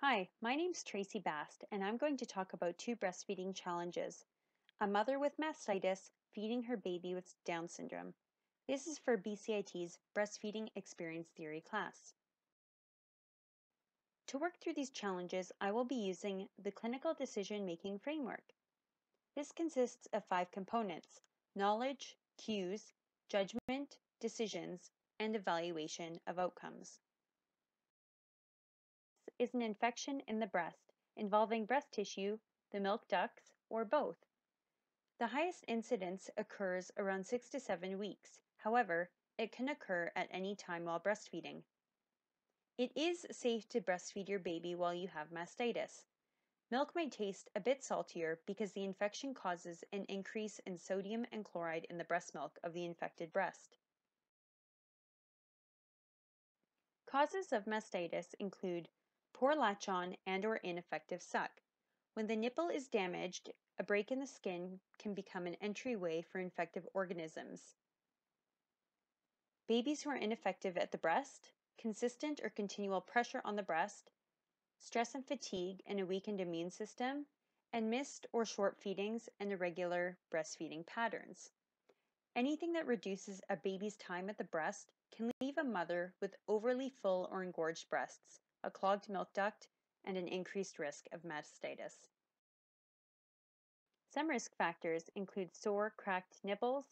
Hi, my name's Tracy Bast, and I'm going to talk about two breastfeeding challenges. A mother with mastitis feeding her baby with Down syndrome. This is for BCIT's Breastfeeding Experience Theory class. To work through these challenges, I will be using the Clinical Decision-Making Framework. This consists of 5 components: knowledge, cues, judgment, decisions, and evaluation of outcomes. Is an infection in the breast involving breast tissue, the milk ducts, or both. The highest incidence occurs around 6 to 7 weeks. However, it can occur at any time while breastfeeding. It is safe to breastfeed your baby while you have mastitis. Milk might taste a bit saltier because the infection causes an increase in sodium and chloride in the breast milk of the infected breast. Causes of mastitis include poor latch-on and/or ineffective suck. When the nipple is damaged, a break in the skin can become an entryway for infective organisms. Babies who are ineffective at the breast, consistent or continual pressure on the breast, stress and fatigue and a weakened immune system, and missed or short feedings and irregular breastfeeding patterns. Anything that reduces a baby's time at the breast can leave a mother with overly full or engorged breasts, a clogged milk duct, and an increased risk of mastitis. Some risk factors include sore, cracked nipples,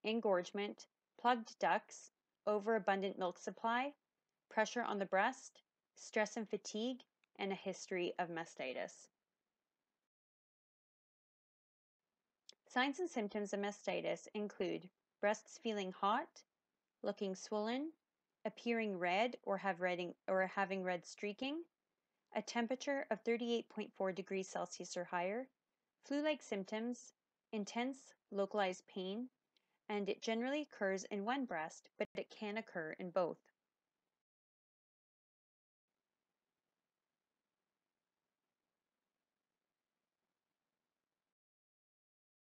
engorgement, plugged ducts, overabundant milk supply, pressure on the breast, stress and fatigue, and a history of mastitis. Signs and symptoms of mastitis include breasts feeling hot, looking swollen, appearing red or having red streaking, a temperature of 38.4 degrees Celsius or higher, flu-like symptoms, intense localized pain, and it generally occurs in one breast, but it can occur in both.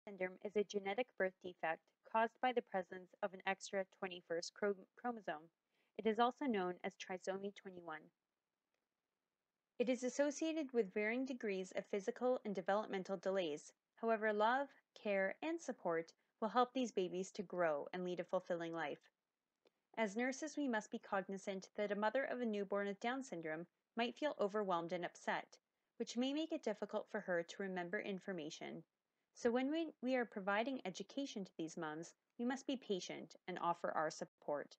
Syndrome is a genetic birth defect caused by the presence of an extra 21st chromosome. It is also known as trisomy 21. It is associated with varying degrees of physical and developmental delays. However, love, care, and support will help these babies to grow and lead a fulfilling life. As nurses, we must be cognizant that a mother of a newborn with Down syndrome might feel overwhelmed and upset, which may make it difficult for her to remember information. So when we are providing education to these moms, we must be patient and offer our support.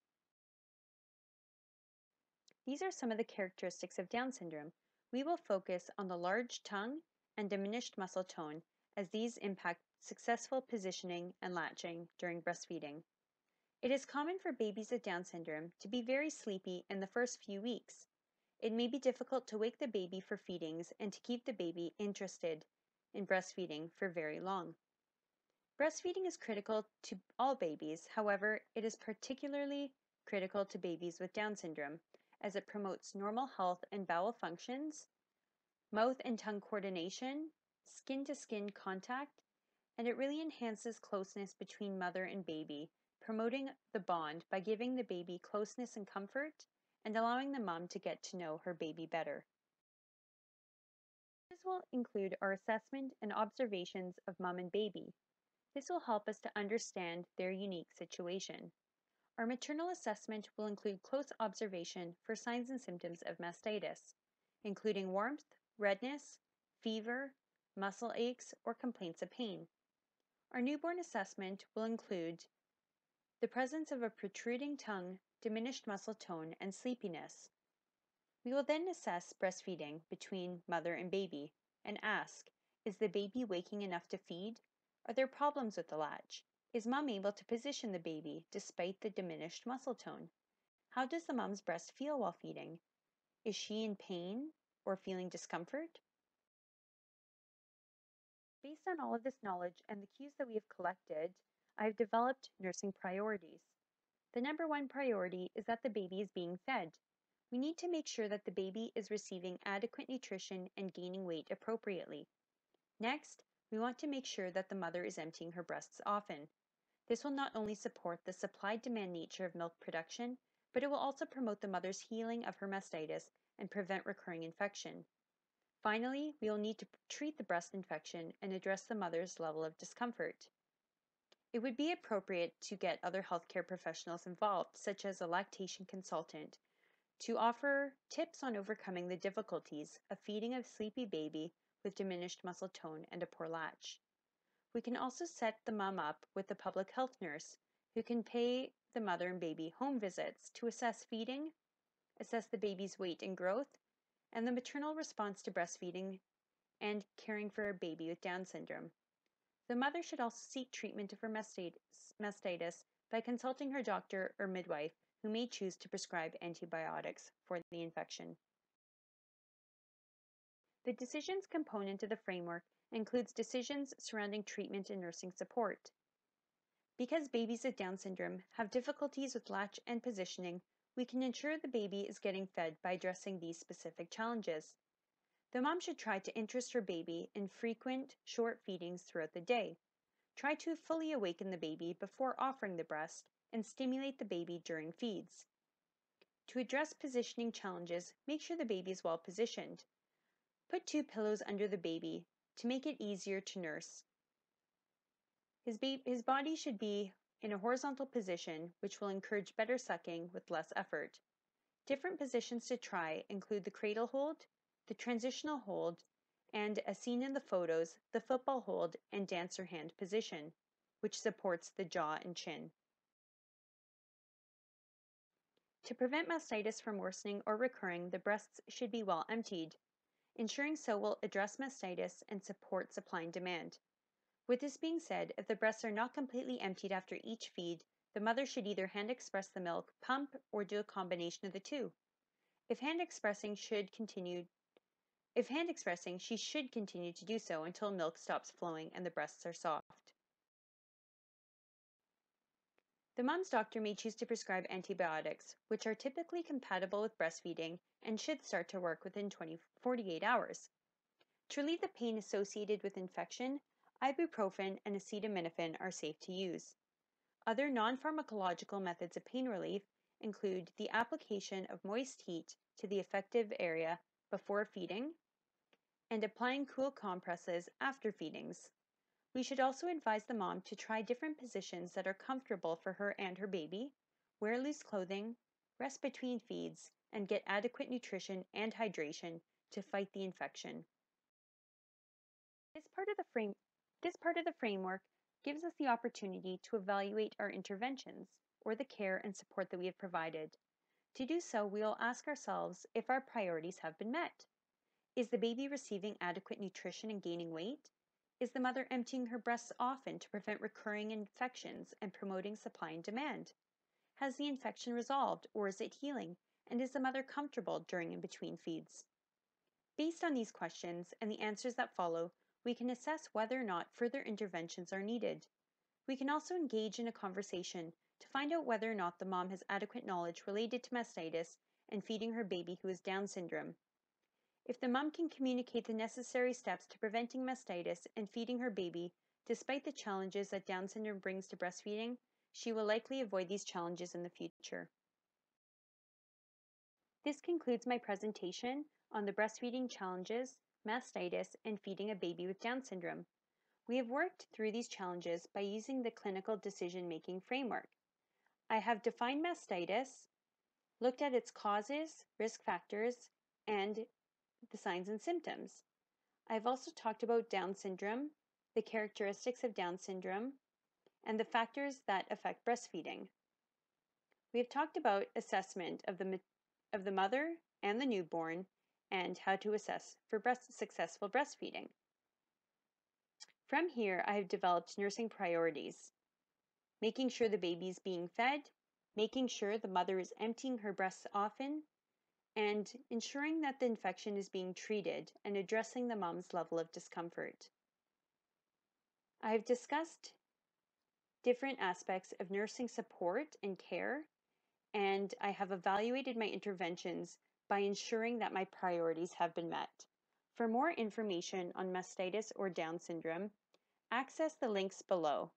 These are some of the characteristics of Down syndrome. We will focus on the large tongue and diminished muscle tone, as these impact successful positioning and latching during breastfeeding. It is common for babies with Down syndrome to be very sleepy in the first few weeks. It may be difficult to wake the baby for feedings and to keep the baby interested in breastfeeding for very long. Breastfeeding is critical to all babies. However, it is particularly critical to babies with Down syndrome, as it promotes normal health and bowel functions, mouth and tongue coordination, skin-to-skin contact, and it really enhances closeness between mother and baby, promoting the bond by giving the baby closeness and comfort and allowing the mom to get to know her baby better. This will include our assessment and observations of mom and baby. This will help us to understand their unique situation. Our maternal assessment will include close observation for signs and symptoms of mastitis, including warmth, redness, fever, muscle aches, or complaints of pain. Our newborn assessment will include the presence of a protruding tongue, diminished muscle tone, and sleepiness. We will then assess breastfeeding between mother and baby and ask, is the baby waking enough to feed? Are there problems with the latch? Is mom able to position the baby despite the diminished muscle tone? How does the mom's breast feel while feeding? Is she in pain or feeling discomfort? Based on all of this knowledge and the cues that we have collected, I have developed nursing priorities. The number one priority is that the baby is being fed. We need to make sure that the baby is receiving adequate nutrition and gaining weight appropriately. Next, we want to make sure that the mother is emptying her breasts often. This will not only support the supply-demand nature of milk production, but it will also promote the mother's healing of her mastitis and prevent recurring infection. Finally, we will need to treat the breast infection and address the mother's level of discomfort. It would be appropriate to get other healthcare professionals involved, such as a lactation consultant, to offer tips on overcoming the difficulties of feeding a sleepy baby with diminished muscle tone and a poor latch. We can also set the mom up with a public health nurse who can pay the mother and baby home visits to assess feeding, assess the baby's weight and growth, and the maternal response to breastfeeding and caring for a baby with Down syndrome. The mother should also seek treatment of her mastitis by consulting her doctor or midwife, who may choose to prescribe antibiotics for the infection. The decisions component of the framework includes decisions surrounding treatment and nursing support. Because babies with Down syndrome have difficulties with latch and positioning, we can ensure the baby is getting fed by addressing these specific challenges. The mom should try to interest her baby in frequent, short feedings throughout the day. Try to fully awaken the baby before offering the breast and stimulate the baby during feeds. To address positioning challenges, make sure the baby is well positioned. Put 2 pillows under the baby to make it easier to nurse. His body should be in a horizontal position, which will encourage better sucking with less effort. Different positions to try include the cradle hold, the transitional hold, and, as seen in the photos, the football hold and dancer hand position, which supports the jaw and chin. To prevent mastitis from worsening or recurring, the breasts should be well emptied. Ensuring so will address mastitis and support supply and demand. With this being said, if the breasts are not completely emptied after each feed, the mother should either hand express the milk, pump, or do a combination of the two. If hand expressing, she should continue to do so until milk stops flowing and the breasts are soft. The mom's doctor may choose to prescribe antibiotics, which are typically compatible with breastfeeding and should start to work within 48 hours. To relieve the pain associated with infection, ibuprofen and acetaminophen are safe to use. Other non-pharmacological methods of pain relief include the application of moist heat to the affected area before feeding and applying cool compresses after feedings. We should also advise the mom to try different positions that are comfortable for her and her baby, wear loose clothing, rest between feeds, and get adequate nutrition and hydration to fight the infection. This part of the framework gives us the opportunity to evaluate our interventions or the care and support that we have provided. To do so, we will ask ourselves if our priorities have been met. Is the baby receiving adequate nutrition and gaining weight? Is the mother emptying her breasts often to prevent recurring infections and promoting supply and demand? Has the infection resolved or is it healing? And is the mother comfortable during and between feeds? Based on these questions and the answers that follow, we can assess whether or not further interventions are needed. We can also engage in a conversation to find out whether or not the mom has adequate knowledge related to mastitis and feeding her baby who has Down syndrome. If the mom can communicate the necessary steps to preventing mastitis and feeding her baby, despite the challenges that Down syndrome brings to breastfeeding, she will likely avoid these challenges in the future. This concludes my presentation on the breastfeeding challenges, mastitis, and feeding a baby with Down syndrome. We have worked through these challenges by using the clinical decision-making framework. I have defined mastitis, looked at its causes, risk factors, and the signs and symptoms. I've also talked about Down syndrome, the characteristics of Down syndrome, and the factors that affect breastfeeding. We have talked about assessment of the mother and the newborn and how to assess for successful breastfeeding. From here, I have developed nursing priorities, making sure the baby is being fed, making sure the mother is emptying her breasts often, and ensuring that the infection is being treated and addressing the mom's level of discomfort. I have discussed different aspects of nursing support and care, and I have evaluated my interventions by ensuring that my priorities have been met. For more information on mastitis or Down syndrome, access the links below.